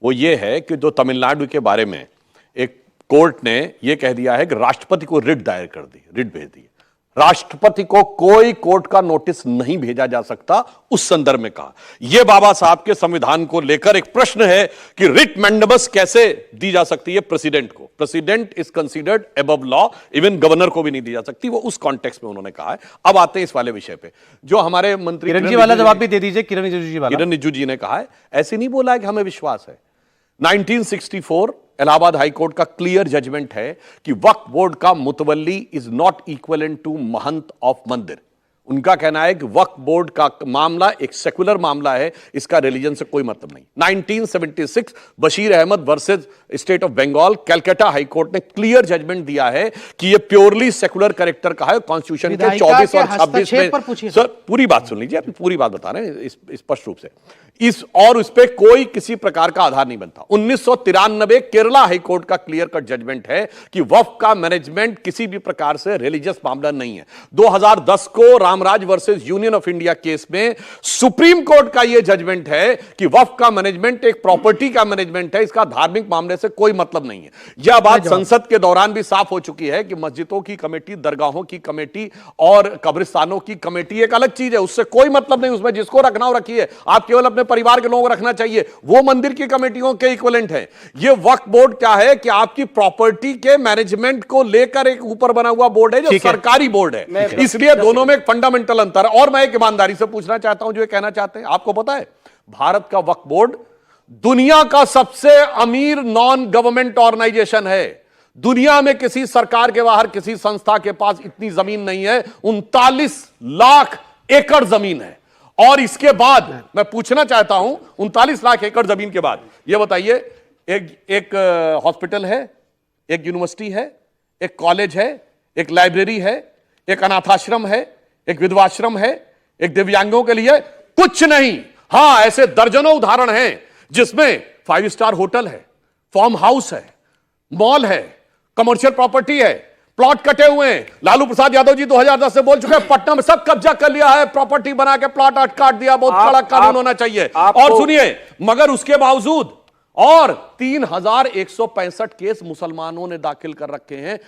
वो ये है कि जो तमिलनाडु के बारे में एक कोर्ट ने ये कह दिया है कि राष्ट्रपति को रिट दायर कर दी, रिट भेज दी। राष्ट्रपति को कोई कोर्ट का नोटिस नहीं भेजा जा सकता, उस संदर्भ में कहा। यह बाबा साहब के संविधान को लेकर एक प्रश्न है कि रिट मैंडेबस कैसे दी जा सकती है प्रेसिडेंट को। President is considered above law, even governor को भी नहीं दी जा सकती, वो उस कॉन्टेक्स्ट में उन्होंने कहा है। अब आते हैं इस वाले विषय पे, जो हमारे मंत्री किरण जी वाला जवाब भी दे दीजिए। किरण रिजिजू जी ने कहा है, ऐसे नहीं बोला है कि हमें विश्वास है। 1964 इलाहाबाद हाईकोर्ट का क्लियर जजमेंट है कि वक्फ बोर्ड का मुतवल्ली is not equivalent to mahant of mandir. उनका कहना है कि वक्फ बोर्ड का मामला एक सेकुलर मामला है, इसका रिलीजन से कोई मतलब नहीं। 1976 Bashir Ahmed versus state of Bengal, Calcutta high court ने क्लियर जजमेंट दिया है कि यह प्योरली सेकुलर कैरेक्टर का है। कॉन्स्टिट्यूशन के 24 और 26 में, सर पूरी बात सुन लीजिए, आप पूरी बात बता रहे हैं स्पष्ट रूप से, उस पर कोई किसी प्रकार का आधार नहीं बनता। 1993 केरला हाईकोर्ट का क्लियर कट जजमेंट है कि वक्फ का मैनेजमेंट किसी भी प्रकार से रिलीजियस मामला नहीं है। 2010 को Ramraj versus union of India case में सुप्रीम कोर्ट का यह जजमेंट है कि वक्फ का मैनेजमेंट एक प्रॉपर्टी का मैनेजमेंट है, इसका धार्मिक मामले से कोई मतलब नहीं है। यह बात संसद के दौरान भी साफ हो चुकी है कि मस्जिदों की कमेटी, दरगाहों की कमेटी और कब्रिस्तानों की कमेटी एक अलग चीज है, उससे कोई मतलब नहीं। उसमें जिसको रखना हो रखिए, आप केवल अपने परिवार के लोगों को रखना चाहिए, वो मंदिर की कमेटियों के इक्विवेलेंट है। ये वक्फ बोर्ड क्या है कि आपकी प्रॉपर्टी के मैनेजमेंट को लेकर एक ऊपर बना हुआ बोर्ड है, जो सरकारी बोर्ड है। इसलिए दोनों में एक फंडामेंटल अंतर है। और मैं एक ईमानदारी से पूछना चाहता हूं, जो ये कहना चाहते हैं, आपको पता है भारत का वक्फ बोर्ड दुनिया का सबसे अमीर नॉन गवर्नमेंट ऑर्गेनाइजेशन है। दुनिया में किसी सरकार के बाहर किसी संस्था के पास इतनी जमीन नहीं है। 39 लाख एकड़ जमीन है। और इसके बाद मैं पूछना चाहता हूं, 39 लाख एकड़ जमीन के बाद यह बताइए, एक हॉस्पिटल है, एक यूनिवर्सिटी है, एक कॉलेज है, एक लाइब्रेरी है, एक अनाथाश्रम है, एक विधवाश्रम है, एक दिव्यांगों के लिए कुछ नहीं। हां, ऐसे दर्जनों उदाहरण हैं जिसमें 5 स्टार होटल है, फार्म हाउस है, मॉल है, कमर्शियल प्रॉपर्टी है, प्लॉट कटे हुए हैं। लालू प्रसाद यादव जी 2010 से बोल चुके हैं, पटना में सब कब्जा कर लिया है, प्रॉपर्टी बना के प्लॉट काट दिया, बहुत कड़ा कानून होना चाहिए। और सुनिए, मगर उसके बावजूद और 3165 केस मुसलमानों ने दाखिल कर रखे हैं